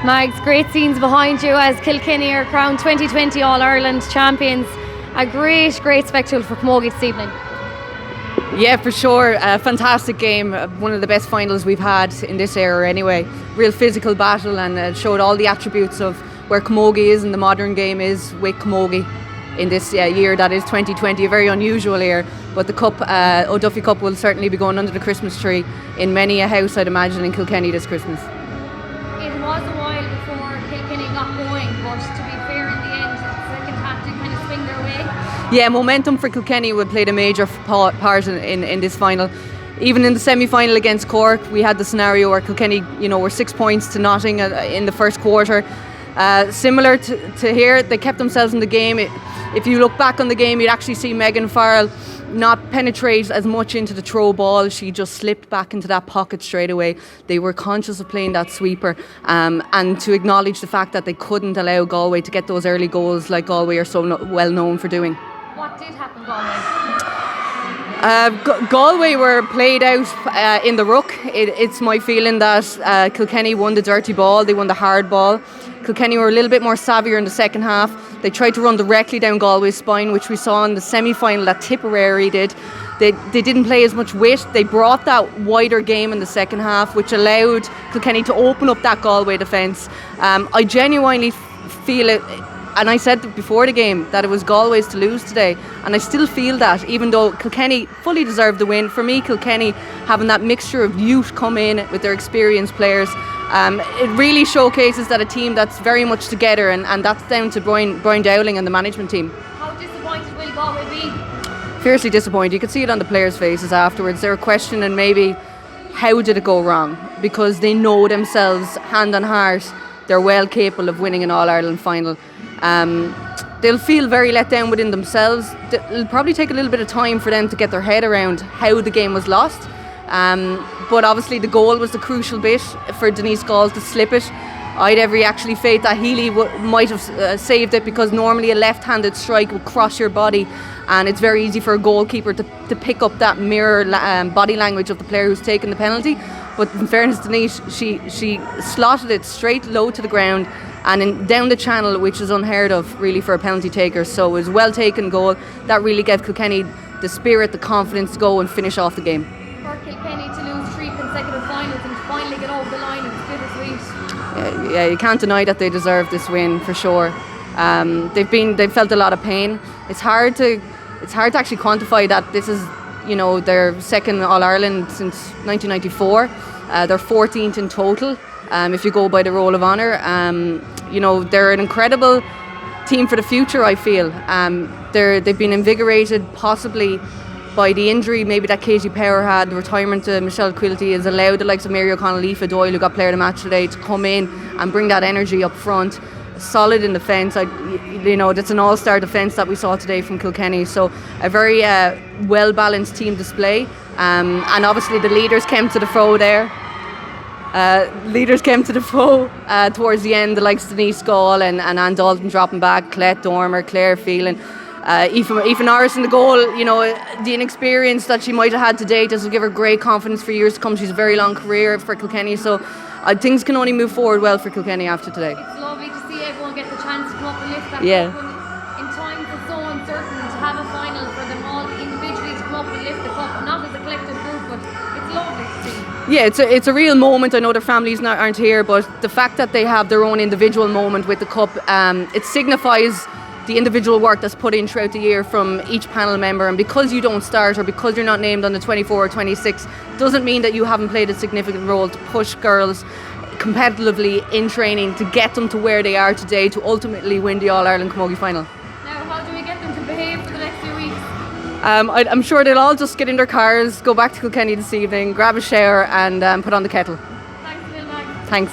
Mags, great scenes behind you as Kilkenny are crowned 2020 All-Ireland champions. A great spectacle for Camogie this evening. Yeah, for sure. A fantastic game. One of the best finals we've had in this era anyway. Real physical battle, and it showed all the attributes of where Camogie is and the modern game is with Camogie in this year that is 2020, a very unusual year. But the Cup, O'Duffy Cup, will certainly be going under the Christmas tree in many a house, I'd imagine, in Kilkenny this Christmas. It was a while before Kilkenny got going, but to be fair, in the end, the second half did kind of swing their way. Yeah, momentum for Kilkenny would played a major part in this final. Even in the semi-final against Cork, we had the scenario where Kilkenny, were 6 points to nothing in the first quarter. Similar to here, they kept themselves in the game. If you look back on the game, you'd actually see Megan Farrell not penetrate as much into the throw ball. She just slipped back into that pocket straight away. They were conscious of playing that sweeper, and to acknowledge the fact that they couldn't allow Galway to get those early goals like Galway are so well known for doing. What did happen, Galway? Galway were played out in the ruck. It's my feeling that Kilkenny won the dirty ball, they won the hard ball. Kilkenny were a little bit more savvier in the second half. They tried to run directly down Galway's spine, which we saw in the semi-final that Tipperary did. They didn't play as much width. They brought that wider game in the second half, which allowed Kilkenny to open up that Galway defence. I genuinely feel it, and I said before the game that it was Galway's to lose today, and I still feel that, even though Kilkenny fully deserved the win. For me, Kilkenny having that mixture of youth come in with their experienced players, it really showcases that a team that's very much together, and that's down to Brian Dowling and the management team. How disappointed will Galway be? Fiercely disappointed. You could see it on the players' faces afterwards. They were questioning maybe how did it go wrong, because they know themselves hand on heart they're well capable of winning an All-Ireland final. They'll feel very let down within themselves. It'll probably take a little bit of time for them to get their head around how the game was lost. But obviously the goal was the crucial bit for Denise Gall to slip it. I'd every actually faith that Healy might have saved it, because normally a left-handed strike would cross your body, and it's very easy for a goalkeeper to pick up that mirror body language of the player who's taken the penalty. But in fairness to Denise, she slotted it straight low to the ground and down the channel, which is unheard of really for a penalty taker. So it was a well taken goal that really gave Kilkenny the spirit, the confidence to go and finish off the game. For Kilkenny to lose 3 consecutive finals and to finally get over the line, it's bittersweet. Yeah, you can't deny that they deserve this win for sure. They've felt a lot of pain. It's hard to actually quantify that this is their second All-Ireland since 1994. They're 14th in total. If you go by the Roll of Honour, they're an incredible team for the future. I feel they've been invigorated possibly by the injury maybe that Katie Power had. The retirement to Michelle Quilty has allowed the likes of Mary O'Connell, Aoife Doyle, who got player of the match today, to come in and bring that energy up front. Solid in defence. That's an all-star defence that we saw today from Kilkenny. So a very well-balanced team display. And obviously the leaders came to the fore there. Towards the end, the likes of Denise Gall and Anne Dalton dropping back, Colette Dormer, Claire Phelan, Aoife Norris in the goal. The inexperience that she might have had today doesn't give her great confidence for years to come. She's a very long career for Kilkenny, so things can only move forward well for Kilkenny after today. It's lovely to see everyone get the chance to come up and lift that Yeah. cup. In times that's so uncertain, to have a final for them all individually to come up and lift the cup, not as a collective group, but it's lovely to see. Yeah, it's a real moment. I know their families aren't here, but the fact that they have their own individual moment with the cup, it signifies the individual work that's put in throughout the year from each panel member. And because you don't start, or because you're not named on the 24 or 26, doesn't mean that you haven't played a significant role to push girls competitively in training to get them to where they are today to ultimately win the All-Ireland Camogie final. Now, how do we get them to behave for the next few weeks? I'm sure they'll all just get in their cars, go back to Kilkenny this evening, grab a shower and put on the kettle. Thanks, Lil Mag. Thanks.